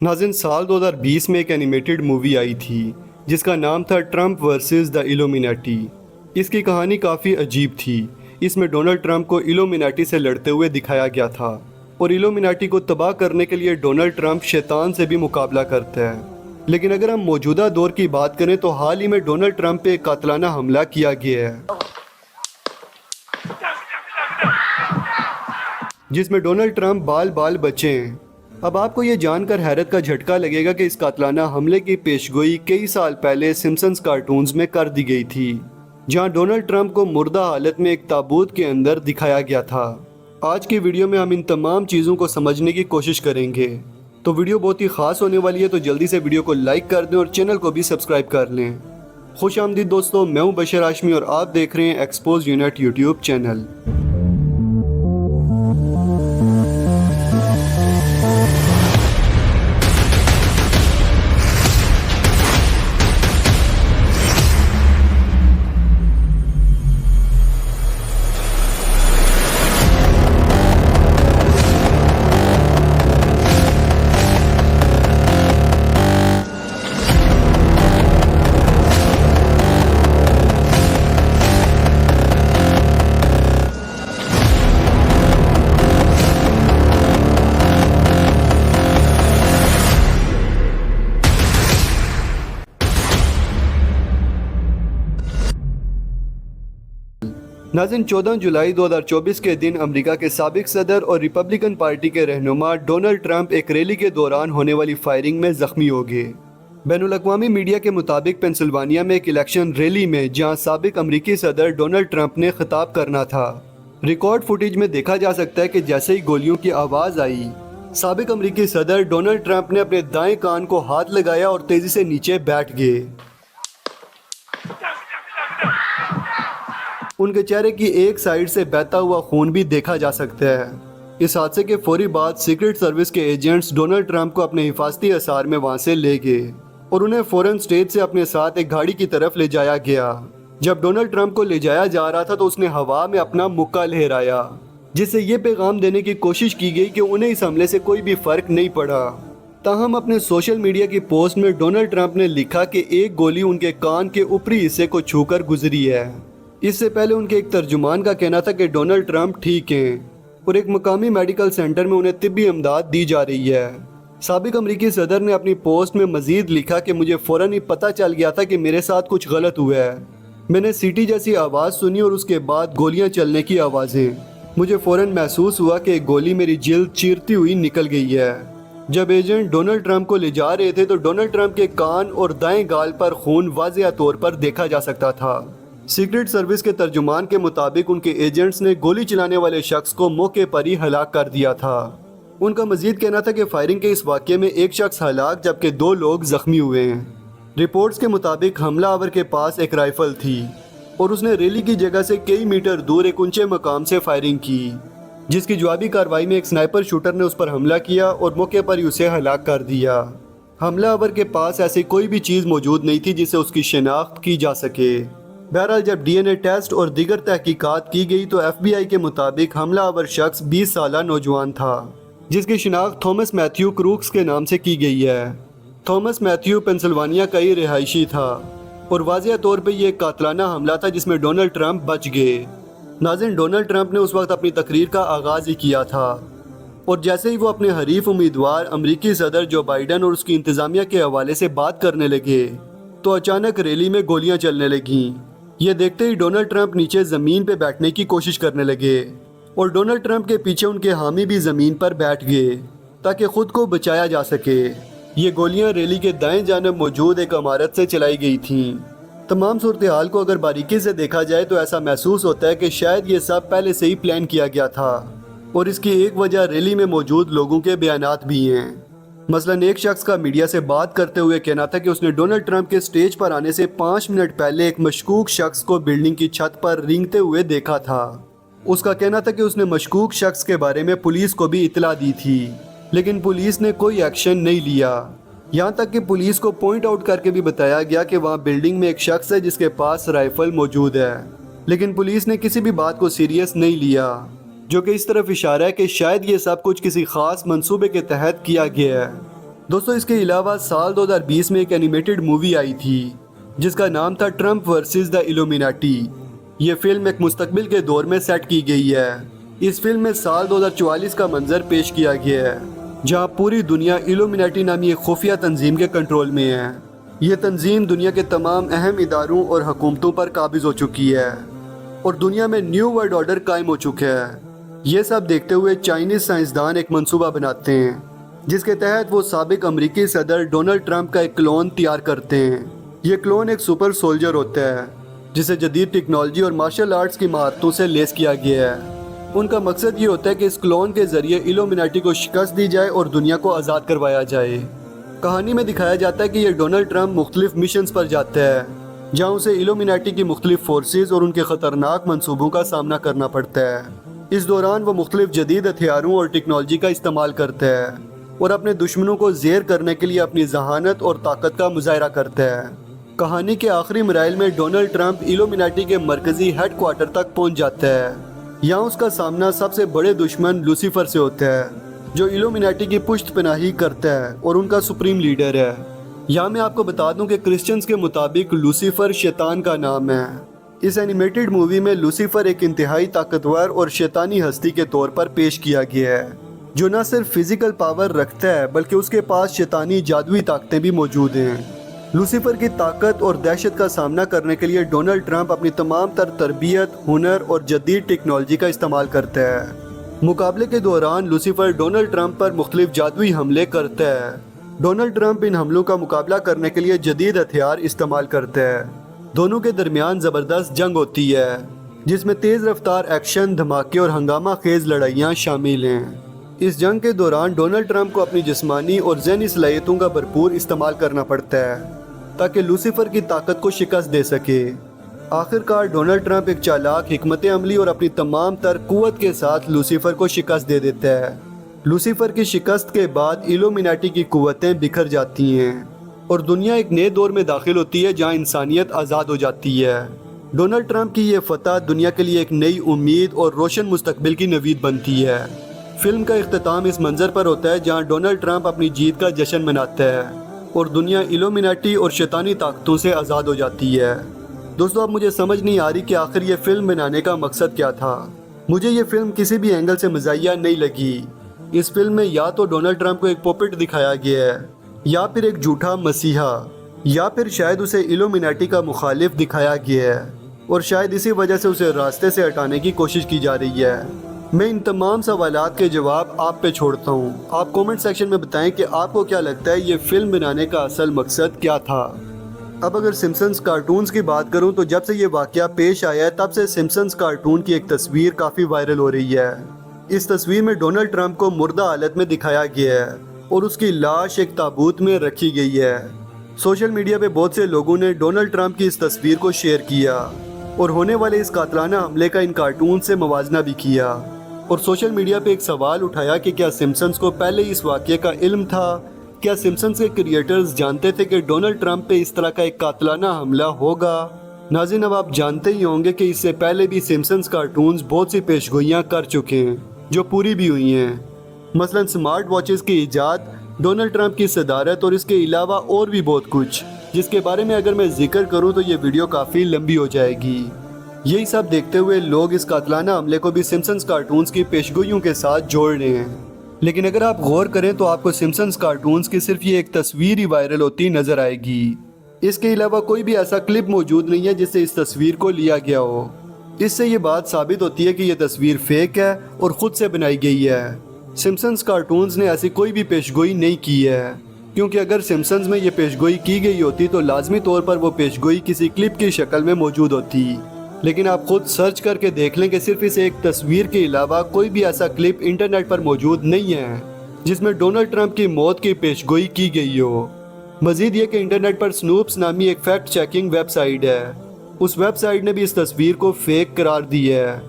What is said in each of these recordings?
नाज़रीन, साल 2020 में एक एनिमेटेड मूवी आई थी जिसका नाम था ट्रंप वर्सेस द इल्यूमिनाटी। इसकी कहानी काफ़ी अजीब थी। इसमें डोनाल्ड ट्रंप को इल्यूमिनाटी से लड़ते हुए दिखाया गया था और इल्यूमिनाटी को तबाह करने के लिए डोनाल्ड ट्रंप शैतान से भी मुकाबला करता है। लेकिन अगर हम मौजूदा दौर की बात करें तो हाल ही में डोनाल्ड ट्रंप पे एक कातलाना हमला किया गया है जिसमें डोनाल्ड ट्रंप बाल बाल बचे हैं। अब आपको ये जानकर हैरत का झटका लगेगा कि इस कातलाना हमले की पेशगोई कई साल पहले सिम्पसन्स कार्टून्स में कर दी गई थी, जहां डोनाल्ड ट्रंप को मुर्दा हालत में एक ताबूत के अंदर दिखाया गया था। आज की वीडियो में हम इन तमाम चीज़ों को समझने की कोशिश करेंगे, तो वीडियो बहुत ही ख़ास होने वाली है। तो जल्दी से वीडियो को लाइक कर दें और चैनल को भी सब्सक्राइब कर लें। खुश आमदीद दोस्तों, मैं हूँ बशर हाशमी और आप देख रहे हैं एक्सपोज यूनिट यूट्यूब चैनल। नाज़रीन, 14 जुलाई 2024 के दिन अमेरिका के साबिक सदर और रिपब्लिकन पार्टी के रहनुमा डोनाल्ड ट्रंप एक रैली के दौरान होने वाली फायरिंग में जख्मी हो गए। बैनुल अक़वामी मीडिया के मुताबिक पेंसिल्वानिया में एक इलेक्शन रैली में जहां साबिक अमेरिकी सदर डोनाल्ड ट्रंप ने खिताब करना था, रिकॉर्ड फुटेज में देखा जा सकता है कि जैसे ही गोलियों की आवाज़ आई, साबिक अमेरिकी सदर डोनाल्ड ट्रंप ने अपने दाएं कान को हाथ लगाया और तेज़ी से नीचे बैठ गए। उनके चेहरे की एक साइड से बहता हुआ खून भी देखा जा सकता है। इस हादसे के फौरी बाद सीक्रेट सर्विस के एजेंट्स डोनाल्ड ट्रंप को अपने हिफाजती असार में वहां से ले गए और उन्हें फौरन स्टेज से अपने साथ एक गाड़ी की तरफ ले जाया गया। जब डोनाल्ड ट्रंप को ले जाया जा रहा था तो उसने हवा में अपना मुक्का लहराया, जिससे ये पैगाम देने की कोशिश की गई कि उन्हें इस हमले से कोई भी फर्क नहीं पड़ा। ताहम अपने सोशल मीडिया की पोस्ट में डोनाल्ड ट्रंप ने लिखा कि एक गोली उनके कान के ऊपरी हिस्से को छूकर गुजरी है। इससे पहले उनके एक तर्जुमान का कहना था कि डोनाल्ड ट्रंप ठीक हैं और एक मकामी मेडिकल सेंटर में उन्हें तिब्बी इमदाद दी जा रही है। साबिक अमरीकी सदर ने अपनी पोस्ट में मजीद लिखा कि मुझे फ़ौरन ही पता चल गया था कि मेरे साथ कुछ गलत हुआ है। मैंने सीटी जैसी आवाज़ सुनी और उसके बाद गोलियां चलने की आवाज़ें। मुझे फ़ौरन महसूस हुआ कि एक गोली मेरी जिल्द चीरती हुई निकल गई है। जब एजेंट डोनाल्ड ट्रंप को ले जा रहे थे तो डोनाल्ड ट्रंप के कान और दाएं गाल पर खून वाज़ेह तौर पर देखा जा सकता था। सीक्रेट सर्विस के तर्जुमान के मुताबिक उनके एजेंट्स ने गोली चलाने वाले शख्स को मौके पर ही हलाक कर दिया था। उनका मजीद कहना था कि फायरिंग के इस वाक़े में एक शख्स हलाक जबकि 2 लोग जख्मी हुए हैं। रिपोर्ट्स के मुताबिक हमलावर के पास एक राइफल थी और उसने रैली की जगह से कई मीटर दूर एक ऊंचे मकाम से फायरिंग की, जिसकी जवाबी कार्रवाई में एक स्नाइपर शूटर ने उस पर हमला किया और मौके पर ही उसे हलाक कर दिया। हमलावर के पास ऐसी कोई भी चीज़ मौजूद नहीं थी जिससे उसकी शिनाख्त की जा सके। बहरहाल जब डीएनए टेस्ट और दीगर तहकीकात की गई तो एफबीआई के मुताबिक हमलावर शख्स 20 साला नौजवान था, जिसकी शिनाख्त थॉमस मैथ्यू क्रूक्स के नाम से की गई है। थॉमस मैथ्यू पेंसिल्वानिया का ही रिहायशी था और वाज़ेह तौर पर यह एक कातलाना हमला था जिसमें डोनाल्ड ट्रंप बच गए। नाज़रीन, डोनाल्ड ट्रंप ने उस वक्त अपनी तकरीर का आगाज़ ही किया था और जैसे ही वो अपने हरीफ उम्मीदवार अमरीकी सदर जो बाइडन और उसकी इंतज़ामिया के हवाले से बात करने लगे तो अचानक रैली में गोलियां चलने लगीं। ये देखते ही डोनाल्ड ट्रंप नीचे ज़मीन पे बैठने की कोशिश करने लगे और डोनाल्ड ट्रंप के पीछे उनके हामी भी ज़मीन पर बैठ गए ताकि ख़ुद को बचाया जा सके। ये गोलियां रैली के दाएं जानब मौजूद एक इमारत से चलाई गई थीं। तमाम सूरत हाल को अगर बारीकी से देखा जाए तो ऐसा महसूस होता है कि शायद ये सब पहले से ही प्लान किया गया था और इसकी एक वजह रैली में मौजूद लोगों के बयानात भी हैं। मसलन एक शख्स का मीडिया से बात करते हुए कहना था कि उसने डोनाल्ड ट्रंप के स्टेज पर आने से 5 मिनट पहले एक मशकूक शख्स को बिल्डिंग की छत पर रेंगते हुए देखा था। उसका कहना था कि उसने मशकूक शख्स के बारे में पुलिस को भी इतला दी थी, लेकिन पुलिस ने कोई एक्शन नहीं लिया। यहाँ तक कि पुलिस को पॉइंट आउट करके भी बताया गया कि वहाँ बिल्डिंग में एक शख्स है जिसके पास राइफल मौजूद है, लेकिन पुलिस ने किसी भी बात को सीरियस नहीं लिया, जो कि इस तरफ इशारा है कि शायद ये सब कुछ किसी खास मंसूबे के तहत किया गया है। दोस्तों इसके अलावा साल 2020 में एक एनिमेटेड मूवी आई थी जिसका नाम था ट्रम्प वर्सेस द इल्यूमिनाटी। ये फिल्म एक मुस्तकबिल के दौर में सेट की गई है। इस फिल्म में साल 2044 का मंजर पेश किया गया है जहां पूरी दुनिया इल्यूमिनाटी नामी एक खुफिया तंजीम के कंट्रोल में है। ये तंजीम दुनिया के तमाम अहम इदारों और हुकूमतों पर काबिज हो चुकी है और दुनिया में न्यू वर्ल्ड ऑर्डर कायम हो चुका है। ये सब देखते हुए चाइनीज साइंसदान एक मंसूबा बनाते हैं जिसके तहत वो साबिक अमरीकी सदर डोनाल्ड ट्रंप का एक क्लोन तैयार करते हैं। ये क्लोन एक सुपर सोल्जर होता है जिसे जदीद टेक्नोलॉजी और मार्शल आर्ट्स की महारतों से लेस किया गया है। उनका मकसद ये होता है कि इस क्लोन के जरिए इल्यूमिनाटी को शिकस्त दी जाए और दुनिया को आज़ाद करवाया जाए। कहानी में दिखाया जाता है कि ये डोनाल्ड ट्रंप मुख्तलिफ मिशंस पर जाता है जहाँ उसे इल्यूमिनाटी की मुख्तलिफ फोर्सेज और उनके ख़तरनाक मंसूबों का सामना करना पड़ता है। इस दौरान वो मुख्तलिफ जदीद हथियारों और टेक्नोलॉजी का इस्तेमाल करता है और अपने दुश्मनों को ज़ेर करने के लिए अपनी जहानत और ताकत का मुजाहरा करता है। कहानी के आखिरी मराइल में डोनाल्ड ट्रंप इल्यूमिनाटी के मरकजी हेड क्वार्टर तक पहुंच जाता है। यहाँ उसका सामना सबसे बड़े दुश्मन लूसीफर से होता है जो इल्यूमिनाटी की पुश्त पनाही करता है और उनका सुप्रीम लीडर है। यहाँ मैं आपको बता दूं कि क्रिश्चियंस के मुताबिक लूसीफर शैतान का नाम है। इस एनिमेटेड मूवी में लूसीफर एक इंतहाई ताकतवर और शैतानी हस्ती के तौर पर पेश किया गया है जो न सिर्फ फिजिकल पावर रखता है बल्कि उसके पास शैतानी जादुई ताकतें भी मौजूद हैं। लूसीफर की ताकत और दहशत का सामना करने के लिए डोनाल्ड ट्रंप अपनी तमाम तरबियत, हुनर और जदीद टेक्नोलॉजी का इस्तेमाल करता है। मुकाबले के दौरान लूसीफर डोनाल्ड ट्रंप पर मुख्तलिफ जादुई हमले करता है। डोनाल्ड ट्रंप इन हमलों का मुकाबला करने के लिए जदीद हथियार इस्तेमाल करता है। दोनों के दरमियान ज़बरदस्त जंग होती है जिसमें तेज़ रफ्तार एक्शन, धमाके और हंगामा खेज लड़ाइयाँ शामिल हैं। इस जंग के दौरान डोनाल्ड ट्रंप को अपनी जिस्मानी और ज़हनी सलाहियतों का भरपूर इस्तेमाल करना पड़ता है ताकि लूसीफर की ताकत को शिकस्त दे सके। आखिरकार डोनाल्ड ट्रंप एक चालाक, हिकमत अमली और अपनी तमाम तर कुव्वत के साथ लूसीफर को शिकस्त दे देता है। लूसीफर की शिकस्त के बाद इल्यूमिनाटी की कुव्वतें बिखर जाती हैं और दुनिया एक नए दौर में दाखिल होती है जहां इंसानियत आज़ाद हो जाती है। डोनाल्ड ट्रंप की ये फतह दुनिया के लिए एक नई उम्मीद और रोशन मुस्तकबिल की नवीद बनती है। फिल्म का इख्तिताम इस मंजर पर होता है जहां डोनाल्ड ट्रंप अपनी जीत का जश्न मनाता है और दुनिया इल्यूमिनाटी और शैतानी ताकतों से आज़ाद हो जाती है। दोस्तों अब मुझे समझ नहीं आ रही कि आखिर ये फिल्म बनाने का मकसद क्या था। मुझे ये फिल्म किसी भी एंगल से मज़ाहिया नहीं लगी। इस फिल्म में या तो डोनाल्ड ट्रंप को एक पॉपेट दिखाया गया है या फिर एक झूठा मसीहा या फिर शायद उसे इल्यूमिनाटी का मुखालिफ दिखाया गया है और शायद इसी वजह से उसे रास्ते से हटाने की कोशिश की जा रही है। मैं इन तमाम सवालात के जवाब आप पे छोड़ता हूँ। आप कमेंट सेक्शन में बताएं कि आपको क्या लगता है ये फिल्म बनाने का असल मकसद क्या था। अब अगर सिम्पसन्स कार्टून्स की बात करूँ तो जब से ये वाक़या पेश आया है तब से सिम्पसन्स कार्टून की एक तस्वीर काफ़ी वायरल हो रही है। इस तस्वीर में डोनाल्ड ट्रंप को मुर्दा हालत में दिखाया गया है और उसकी लाश एक ताबूत में रखी गई है। सोशल मीडिया पे बहुत से लोगों ने डोनाल्ड ट्रंप की इस तस्वीर को शेयर किया और होने वाले इस कातलाना हमले का इन कार्टून से मवाजना भी किया और सोशल मीडिया पे एक सवाल उठाया कि क्या सिम्पसन्स को पहले इस वाक़ये का इल्म था। क्या सिम्पसन्स के क्रिएटर्स जानते थे कि डोनाल्ड ट्रंप पे इस तरह का एक कातलाना हमला होगा। नाज़रीन अब आप जानते ही होंगे कि इससे पहले भी सिम्पसन्स कार्टून्स बहुत सी पेशगोइयाँ कर चुके हैं जो पूरी भी हुई हैं। मसलन स्मार्ट वॉचेस की ईजाद, डोनाल्ड ट्रंप की सदारत और इसके अलावा और भी बहुत कुछ, जिसके बारे में अगर मैं जिक्र करूँ तो ये वीडियो काफ़ी लंबी हो जाएगी। यही सब देखते हुए लोग इस कातलाना हमले को भी सिम्पसन्स कार्टून्स की पेशगोइयों के साथ जोड़ रहे हैं। लेकिन अगर आप गौर करें तो आपको सिम्पसन्स कार्टून्स की सिर्फ ये एक तस्वीर ही वायरल होती नज़र आएगी। इसके अलावा कोई भी ऐसा क्लिप मौजूद नहीं है जिससे इस तस्वीर को लिया गया हो। इससे ये बात साबित होती है कि ये तस्वीर फेक है और ख़ुद से बनाई गई है। सिम्पसन्स कार्टून्स ने ऐसी कोई भी पेशगोई नहीं की है क्योंकि अगर सिम्पसन्स में ये पेशगोई की गई होती तो लाजमी तौर पर वो पेशगोई किसी क्लिप की शक्ल में मौजूद होती। लेकिन आप खुद सर्च करके देख लें कि सिर्फ इस एक तस्वीर के अलावा कोई भी ऐसा क्लिप इंटरनेट पर मौजूद नहीं है जिसमें डोनाल्ड ट्रंप की मौत की पेशगोई की गई हो। मजीद ये कि इंटरनेट पर स्नूप्स नामी एक फैक्ट चेकिंग वेबसाइट है, उस वेबसाइट ने भी इस तस्वीर को फेक करार दी है।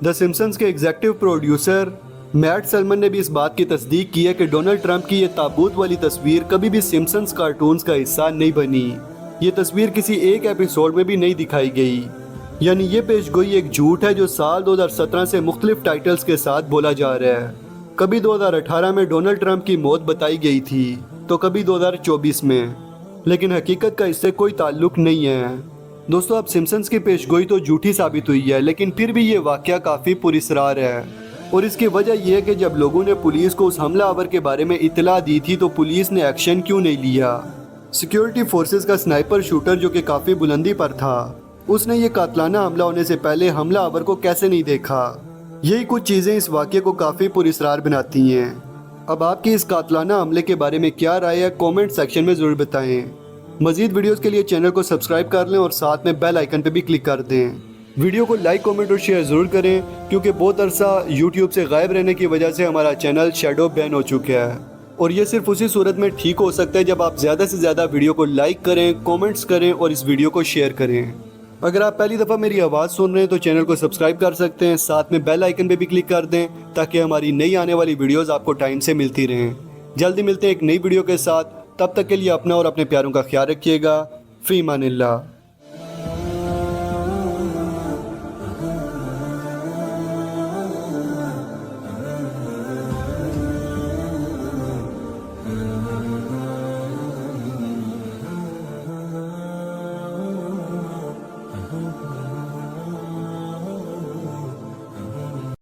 द सिम्पसन्स के एग्जीक्यूटिव प्रोड्यूसर मैट सलमन ने भी इस बात की तस्दीक की है कि डोनाल्ड ट्रंप की ये ताबूत वाली तस्वीर कभी भी सिम्पसन्स कार्टून्स का हिस्सा नहीं बनी। ये तस्वीर किसी एक एपिसोड में भी नहीं दिखाई गई। यानी ये पेशगोई एक झूठ है जो साल 2017 से मुख्तलिफ टाइटल्स के साथ बोला जा रहा है। कभी 2018 में डोनाल्ड ट्रंप की मौत बताई गई थी, तो कभी 2024 में, लेकिन हकीकत का इससे कोई ताल्लुक नहीं है। दोस्तों, अब सिम्पसन्स की पेशगोई तो झूठी साबित हुई है, लेकिन फिर भी ये वाकया काफ़ी पुरस्रार है। और इसकी वजह यह है कि जब लोगों ने पुलिस को उस हमलावर के बारे में इतला दी थी तो पुलिस ने एक्शन क्यों नहीं लिया। सिक्योरिटी फोर्सेस का स्नाइपर शूटर जो कि काफ़ी बुलंदी पर था, उसने ये कातलाना हमला होने से पहले हमलावर को कैसे नहीं देखा। यही कुछ चीज़ें इस वाक़े को काफ़ी पुरस्रार बनाती हैं। अब आपकी इस कातलाना हमले के बारे में क्या राय है, कमेंट सेक्शन में ज़रूर बताएं। मज़ीद वीडियोस के लिए चैनल को सब्सक्राइब कर लें और साथ में बेल आइकन पर भी क्लिक कर दें। वीडियो को लाइक, कमेंट और शेयर ज़रूर करें, क्योंकि बहुत अरसा यूट्यूब से गायब रहने की वजह से हमारा चैनल शैडो बैन हो चुका है। और ये सिर्फ उसी सूरत में ठीक हो सकता है जब आप ज़्यादा से ज़्यादा वीडियो को लाइक करें, कमेंट्स करें और इस वीडियो को शेयर करें। अगर आप पहली दफ़ा मेरी आवाज़ सुन रहे हैं तो चैनल को सब्सक्राइब कर सकते हैं, साथ में बेल आइकन पे भी क्लिक कर दें ताकि हमारी नई आने वाली वीडियोस आपको टाइम से मिलती रहें। जल्दी मिलते हैं एक नई वीडियो के साथ, तब तक के लिए अपना और अपने प्यारों का ख्याल रखिएगा। फ़ी अमानिल्लाह।